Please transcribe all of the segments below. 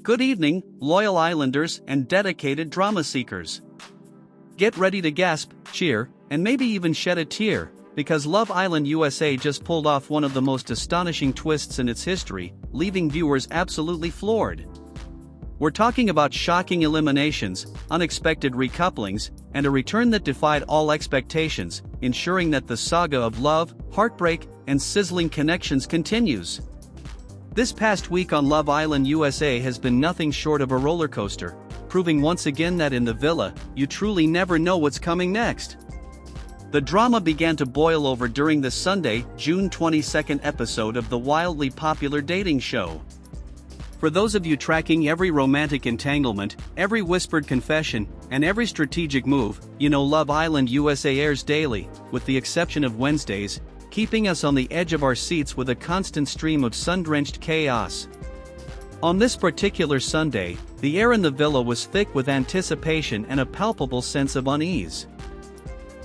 Good evening, loyal Islanders and dedicated drama seekers. Get ready to gasp, cheer, and maybe even shed a tear, because Love Island USA just pulled off one of the most astonishing twists in its history, leaving viewers absolutely floored. We're talking about shocking eliminations, unexpected recouplings, and a return that defied all expectations, ensuring that the saga of love, heartbreak, and sizzling connections continues. This past week on Love Island USA has been nothing short of a roller coaster, proving once again that in the villa, you truly never know what's coming next. The drama began to boil over during the Sunday, June 22 episode of the wildly popular dating show. For those of you tracking every romantic entanglement, every whispered confession, and every strategic move, you know Love Island USA airs daily, with the exception of Wednesdays, keeping us on the edge of our seats with a constant stream of sun-drenched chaos. On this particular Sunday, the air in the villa was thick with anticipation and a palpable sense of unease.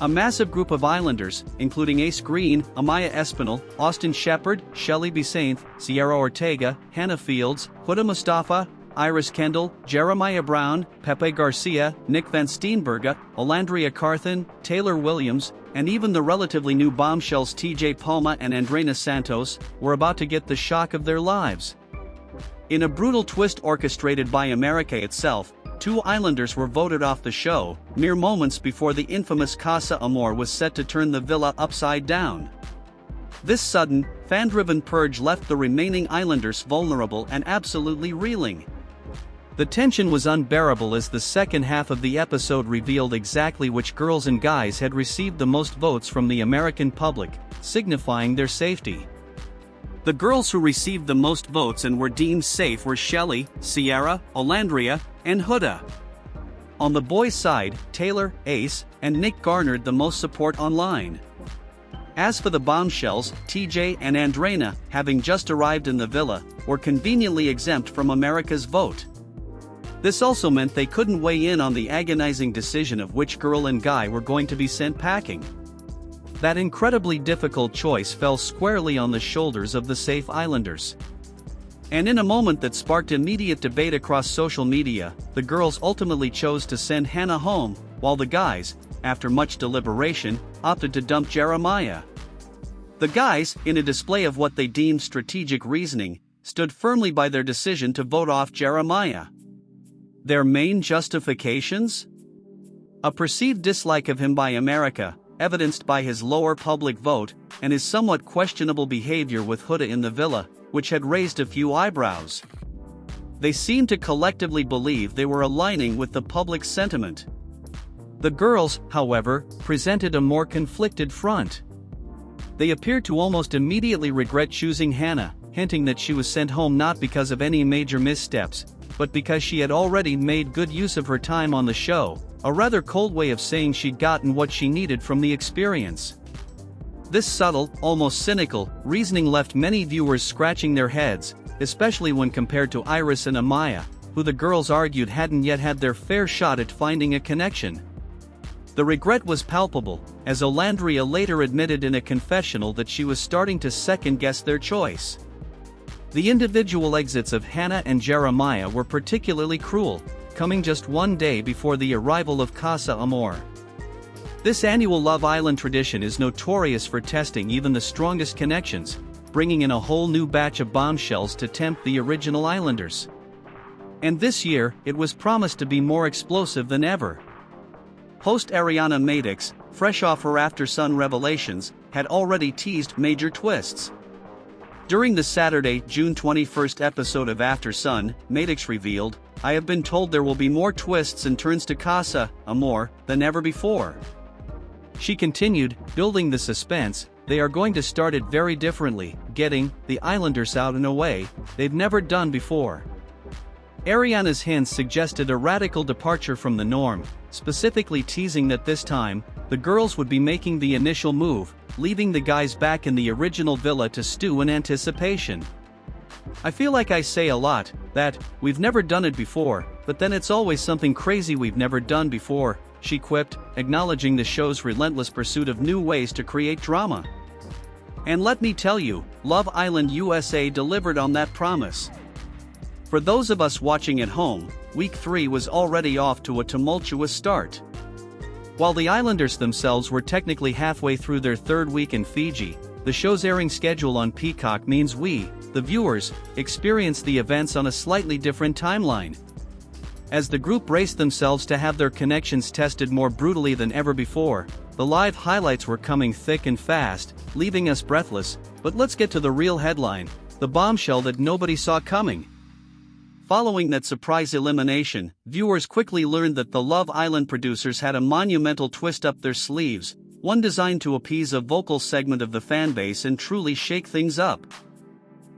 A massive group of Islanders, including Ace Green, Amaya Espinal, Austin Shepard, Shelley Besainth, Sierra Ortega, Hannah Fields, Huda Mustafa, Iris Kendall, Jeremiah Brown, Pepe Garcia, Nick Van Steenberga, Olandria Carthan, Taylor Williams, and even the relatively new bombshells TJ Palma and Andreina Santos, were about to get the shock of their lives. In a brutal twist orchestrated by America itself, 2 Islanders were voted off the show, mere moments before the infamous Casa Amor was set to turn the villa upside down. This sudden, fan-driven purge left the remaining Islanders vulnerable and absolutely reeling. The tension was unbearable as the second half of the episode revealed exactly which girls and guys had received the most votes from the American public, signifying their safety. The girls who received the most votes and were deemed safe were Shelley, Sierra, Olandria, and Huda. On the boys' side, Taylor, Ace, and Nick garnered the most support online. As for the bombshells, TJ and Andreina, having just arrived in the villa, were conveniently exempt from America's vote. This also meant they couldn't weigh in on the agonizing decision of which girl and guy were going to be sent packing. That incredibly difficult choice fell squarely on the shoulders of the safe Islanders. And in a moment that sparked immediate debate across social media, the girls ultimately chose to send Hannah home, while the guys, after much deliberation, opted to dump Jeremiah. The guys, in a display of what they deemed strategic reasoning, stood firmly by their decision to vote off Jeremiah. Their main justifications? A perceived dislike of him by America, evidenced by his lower public vote, and his somewhat questionable behavior with Huda in the villa, which had raised a few eyebrows. They seemed to collectively believe they were aligning with the public sentiment. The girls, however, presented a more conflicted front. They appeared to almost immediately regret choosing Hannah, hinting that she was sent home not because of any major missteps, but because she had already made good use of her time on the show, a rather cold way of saying she'd gotten what she needed from the experience. This subtle, almost cynical, reasoning left many viewers scratching their heads, especially when compared to Iris and Amaya, who the girls argued hadn't yet had their fair shot at finding a connection. The regret was palpable, as Olandria later admitted in a confessional that she was starting to second-guess their choice. The individual exits of Hannah and Jeremiah were particularly cruel, coming just one day before the arrival of Casa Amor. This annual Love Island tradition is notorious for testing even the strongest connections, bringing in a whole new batch of bombshells to tempt the original Islanders. And this year, it was promised to be more explosive than ever. Host Ariana Madix, fresh off her After Sun revelations, had already teased major twists. During the Saturday, June 21 episode of After Sun, Madix revealed, "I have been told there will be more twists and turns to Casa Amor than ever before." She continued, building the suspense, "They are going to start it very differently, getting the Islanders out in a way they've never done before." Ariana's hints suggested a radical departure from the norm, specifically teasing that this time, the girls would be making the initial move, leaving the guys back in the original villa to stew in anticipation. "I feel like I say a lot, that, we've never done it before, but then it's always something crazy we've never done before," she quipped, acknowledging the show's relentless pursuit of new ways to create drama. And let me tell you, Love Island USA delivered on that promise. For those of us watching at home, week 3 was already off to a tumultuous start. While the Islanders themselves were technically halfway through their 3rd week in Fiji, the show's airing schedule on Peacock means we, the viewers, experience the events on a slightly different timeline. As the group raced themselves to have their connections tested more brutally than ever before, the live highlights were coming thick and fast, leaving us breathless. But let's get to the real headline, the bombshell that nobody saw coming. Following that surprise elimination, viewers quickly learned that the Love Island producers had a monumental twist up their sleeves, one designed to appease a vocal segment of the fanbase and truly shake things up.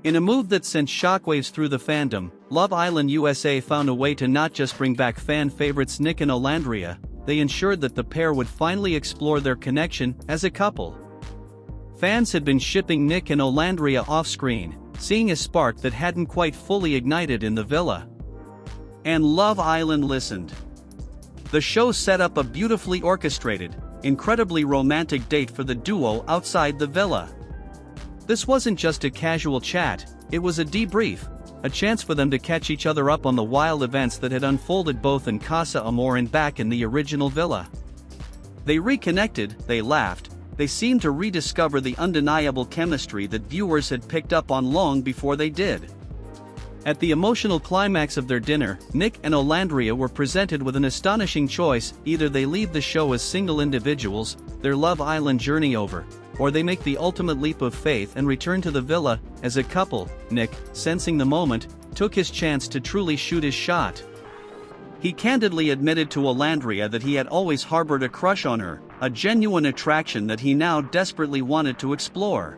In a move that sent shockwaves through the fandom, Love Island USA found a way to not just bring back fan favorites Nic and Olandria, they ensured that the pair would finally explore their connection as a couple. Fans had been shipping Nic and Olandria off-screen, seeing a spark that hadn't quite fully ignited in the villa. And Love Island listened. The show set up a beautifully orchestrated, incredibly romantic date for the duo outside the villa. This wasn't just a casual chat, it was a debrief, a chance for them to catch each other up on the wild events that had unfolded both in Casa Amor and back in the original villa. They reconnected, they laughed, they seemed to rediscover the undeniable chemistry that viewers had picked up on long before they did. At the emotional climax of their dinner, Nic and Olandria were presented with an astonishing choice: either they leave the show as single individuals, their Love Island journey over, or they make the ultimate leap of faith and return to the villa as a couple. Nic, sensing the moment, took his chance to truly shoot his shot. He candidly admitted to Olandria that he had always harbored a crush on her, a genuine attraction that he now desperately wanted to explore.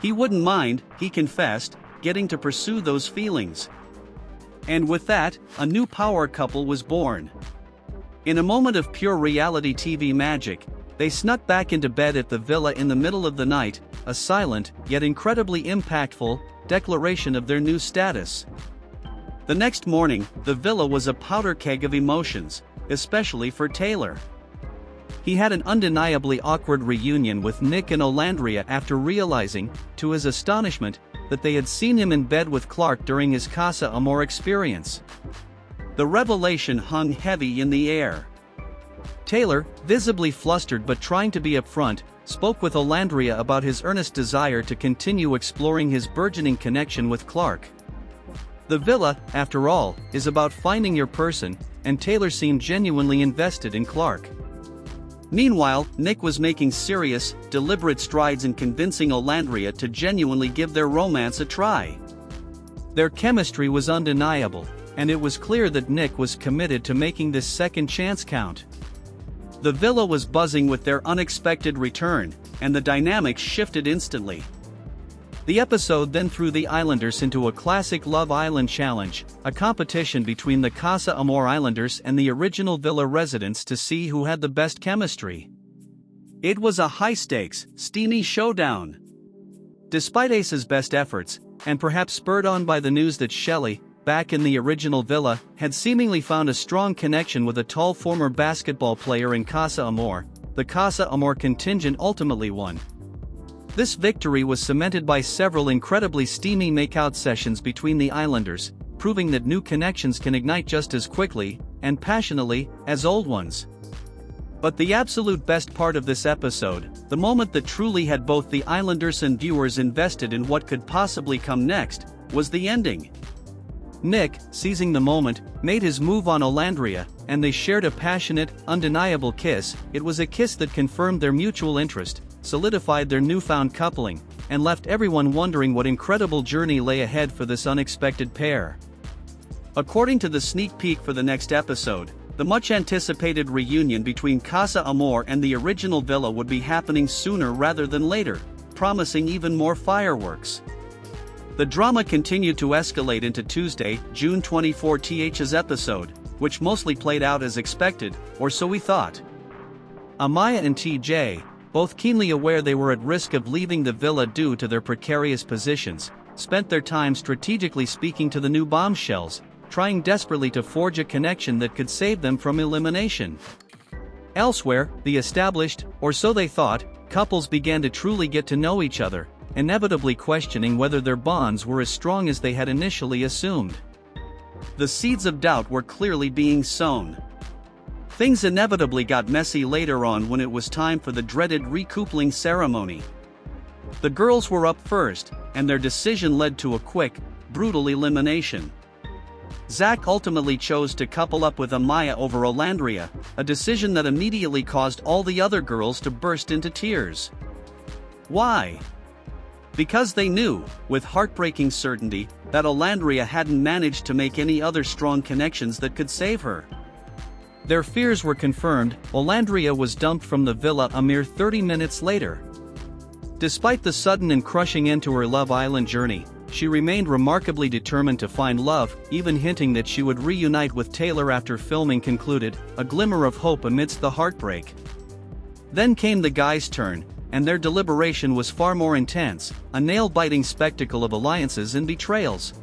He wouldn't mind, he confessed, getting to pursue those feelings. And with that, a new power couple was born. In a moment of pure reality TV magic, they snuck back into bed at the villa in the middle of the night, a silent, yet incredibly impactful, declaration of their new status. The next morning, the villa was a powder keg of emotions, especially for Taylor. He had an undeniably awkward reunion with Nic and Olandria after realizing, to his astonishment, that they had seen him in bed with Clark during his Casa Amor experience. The revelation hung heavy in the air. Taylor, visibly flustered but trying to be upfront, spoke with Olandria about his earnest desire to continue exploring his burgeoning connection with Clark. The villa, after all, is about finding your person, and Taylor seemed genuinely invested in Clark. Meanwhile, Nic was making serious, deliberate strides in convincing Olandria to genuinely give their romance a try. Their chemistry was undeniable, and it was clear that Nic was committed to making this second chance count. The villa was buzzing with their unexpected return, and the dynamics shifted instantly. The episode then threw the Islanders into a classic Love Island challenge, a competition between the Casa Amor Islanders and the original villa residents to see who had the best chemistry. It was a high-stakes, steamy showdown. Despite Ace's best efforts, and perhaps spurred on by the news that Shelley, back in the original villa, had seemingly found a strong connection with a tall former basketball player in Casa Amor, the Casa Amor contingent ultimately won. This victory was cemented by several incredibly steamy makeout sessions between the Islanders, proving that new connections can ignite just as quickly and passionately as old ones. But the absolute best part of this episode, the moment that truly had both the Islanders and viewers invested in what could possibly come next, was the ending. Nic, seizing the moment, made his move on Olandria, and they shared a passionate, undeniable kiss. It was a kiss that confirmed their mutual interest, solidified their newfound coupling, and left everyone wondering what incredible journey lay ahead for this unexpected pair. According to the sneak peek for the next episode, the much-anticipated reunion between Casa Amor and the original villa would be happening sooner rather than later, promising even more fireworks. The drama continued to escalate into Tuesday, June 24th's episode, which mostly played out as expected, or so we thought. Amaya and TJ, both keenly aware they were at risk of leaving the villa due to their precarious positions, spent their time strategically speaking to the new bombshells, trying desperately to forge a connection that could save them from elimination. Elsewhere, the established, or so they thought, couples began to truly get to know each other, inevitably questioning whether their bonds were as strong as they had initially assumed. The seeds of doubt were clearly being sown. Things inevitably got messy later on when it was time for the dreaded recoupling ceremony. The girls were up first, and their decision led to a quick, brutal elimination. Zach ultimately chose to couple up with Amaya over Olandria, a decision that immediately caused all the other girls to burst into tears. Why? Because they knew, with heartbreaking certainty, that Olandria hadn't managed to make any other strong connections that could save her. Their fears were confirmed. Olandria was dumped from the villa a mere 30 minutes later. Despite the sudden and crushing end to her Love Island journey, she remained remarkably determined to find love, even hinting that she would reunite with Taylor after filming concluded, a glimmer of hope amidst the heartbreak. Then came the guys' turn, and their deliberation was far more intense, a nail-biting spectacle of alliances and betrayals.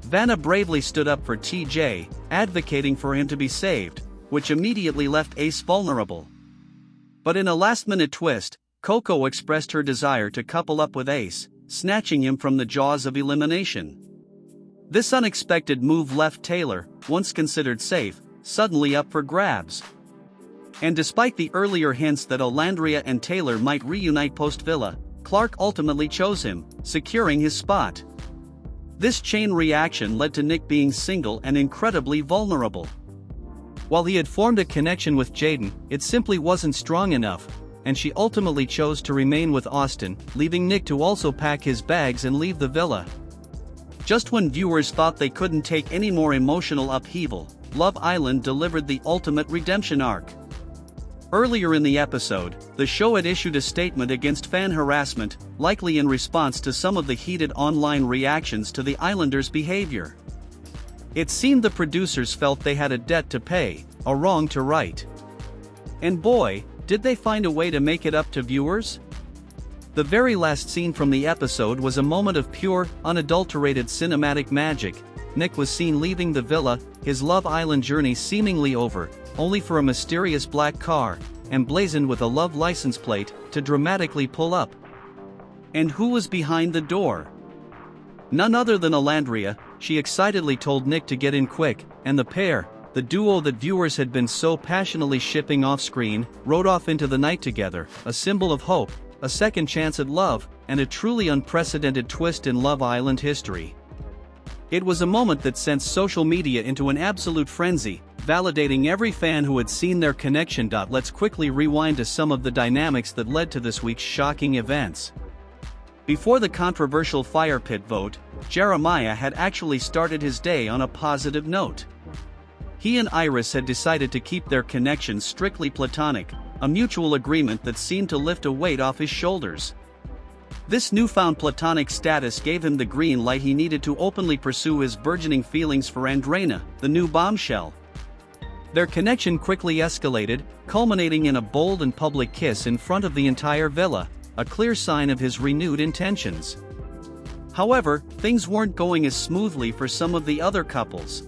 Vanna bravely stood up for TJ, advocating for him to be saved, which immediately left Ace vulnerable. But in a last-minute twist, Coco expressed her desire to couple up with Ace, snatching him from the jaws of elimination. This unexpected move left Taylor, once considered safe, suddenly up for grabs. And despite the earlier hints that Olandria and Taylor might reunite post-villa, Clark ultimately chose him, securing his spot. This chain reaction led to Nic being single and incredibly vulnerable. While he had formed a connection with Jaden, it simply wasn't strong enough, and she ultimately chose to remain with Austin, leaving Nic to also pack his bags and leave the villa. Just when viewers thought they couldn't take any more emotional upheaval, Love Island delivered the ultimate redemption arc. Earlier in the episode, the show had issued a statement against fan harassment, likely in response to some of the heated online reactions to the Islanders' behavior. It seemed the producers felt they had a debt to pay, a wrong to right. And boy, did they find a way to make it up to viewers? The very last scene from the episode was a moment of pure, unadulterated cinematic magic. Nic was seen leaving the villa, his Love Island journey seemingly over, only for a mysterious black car, emblazoned with a love license plate, to dramatically pull up. And who was behind the door? None other than Olandria. She excitedly told Nic to get in quick, and the pair, the duo that viewers had been so passionately shipping off-screen, rode off into the night together, a symbol of hope, a second chance at love, and a truly unprecedented twist in Love Island history. It was a moment that sent social media into an absolute frenzy, validating every fan who had seen their connection. Let's quickly rewind to some of the dynamics that led to this week's shocking events. Before the controversial fire pit vote, Jeremiah had actually started his day on a positive note. He and Iris had decided to keep their connection strictly platonic, a mutual agreement that seemed to lift a weight off his shoulders. This newfound platonic status gave him the green light he needed to openly pursue his burgeoning feelings for Andrena, the new bombshell. Their connection quickly escalated, culminating in a bold and public kiss in front of the entire villa, a clear sign of his renewed intentions. However, things weren't going as smoothly for some of the other couples.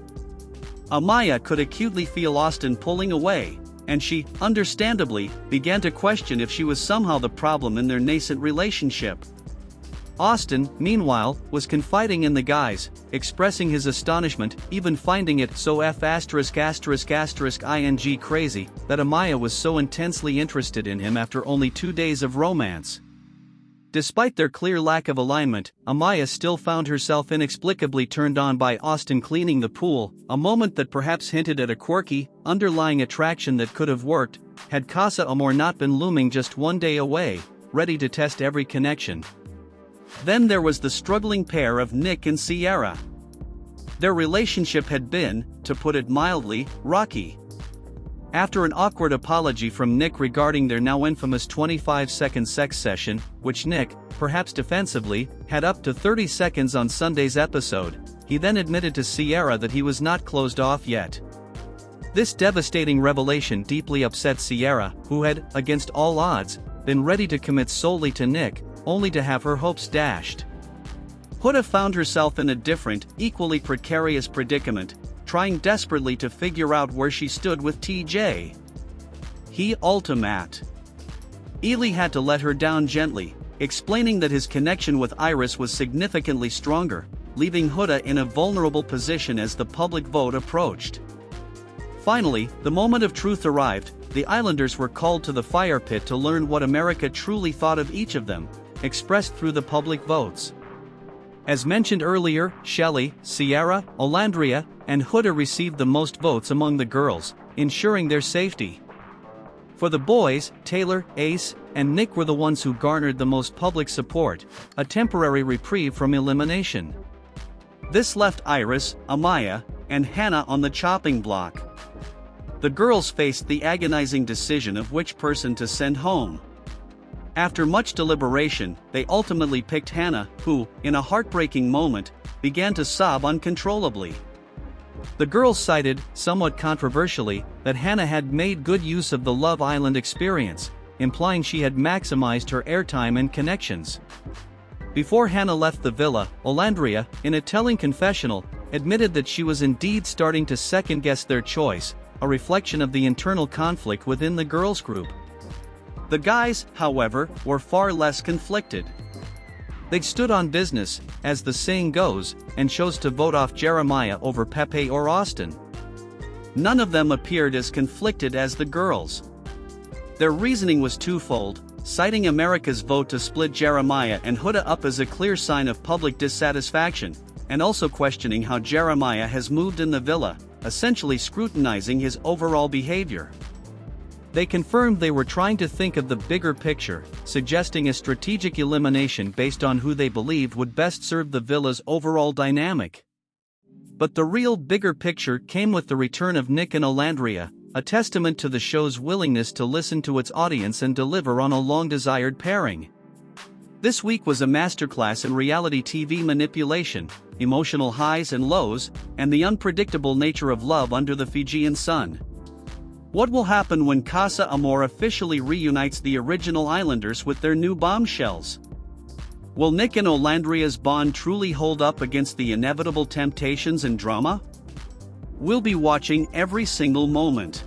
Amaya could acutely feel Austin pulling away, and she, understandably, began to question if she was somehow the problem in their nascent relationship. Austin, meanwhile, was confiding in the guys, expressing his astonishment, even finding it so ing crazy, that Amaya was so intensely interested in him after only 2 days of romance. Despite their clear lack of alignment, Amaya still found herself inexplicably turned on by Austin cleaning the pool, a moment that perhaps hinted at a quirky, underlying attraction that could have worked, had Casa Amor not been looming just 1 day away, ready to test every connection. Then there was the struggling pair of Nic and Sierra. Their relationship had been, to put it mildly, rocky. After an awkward apology from Nic regarding their now infamous 25-second sex session, which Nic, perhaps defensively, had up to 30 seconds on Sunday's episode, he then admitted to Sierra that he was not closed off yet. This devastating revelation deeply upset Sierra, who had, against all odds, been ready to commit solely to Nic, only to have her hopes dashed. Huda found herself in a different, equally precarious predicament, trying desperately to figure out where she stood with TJ. He ultimate. Ely had to let her down gently, explaining that his connection with Iris was significantly stronger, leaving Huda in a vulnerable position as the public vote approached. Finally, the moment of truth arrived. The Islanders were called to the fire pit to learn what America truly thought of each of them, expressed through the public votes. As mentioned earlier, Shelley, Sierra, Olandria, and Huda received the most votes among the girls, ensuring their safety. For the boys, Taylor, Ace, and Nic were the ones who garnered the most public support, a temporary reprieve from elimination. This left Iris, Amaya, and Hannah on the chopping block. The girls faced the agonizing decision of which person to send home. After much deliberation, they ultimately picked Hannah, who, in a heartbreaking moment, began to sob uncontrollably. The girls cited, somewhat controversially, that Hannah had made good use of the Love Island experience, implying she had maximized her airtime and connections. Before Hannah left the villa, Olandria, in a telling confessional, admitted that she was indeed starting to second-guess their choice, a reflection of the internal conflict within the girls' group. The guys, however, were far less conflicted. They stood on business, as the saying goes, and chose to vote off Jeremiah over Pepe or Austin. None of them appeared as conflicted as the girls. Their reasoning was twofold, citing America's vote to split Jeremiah and Huda up as a clear sign of public dissatisfaction, and also questioning how Jeremiah has moved in the villa, essentially scrutinizing his overall behavior. They confirmed they were trying to think of the bigger picture, suggesting a strategic elimination based on who they believed would best serve the villa's overall dynamic. But the real bigger picture came with the return of Nic and Olandria, a testament to the show's willingness to listen to its audience and deliver on a long-desired pairing. This week was a masterclass in reality TV manipulation, emotional highs and lows, and the unpredictable nature of love under the Fijian sun. What will happen when Casa Amor officially reunites the original Islanders with their new bombshells? Will Nic and Olandria's bond truly hold up against the inevitable temptations and drama? We'll be watching every single moment.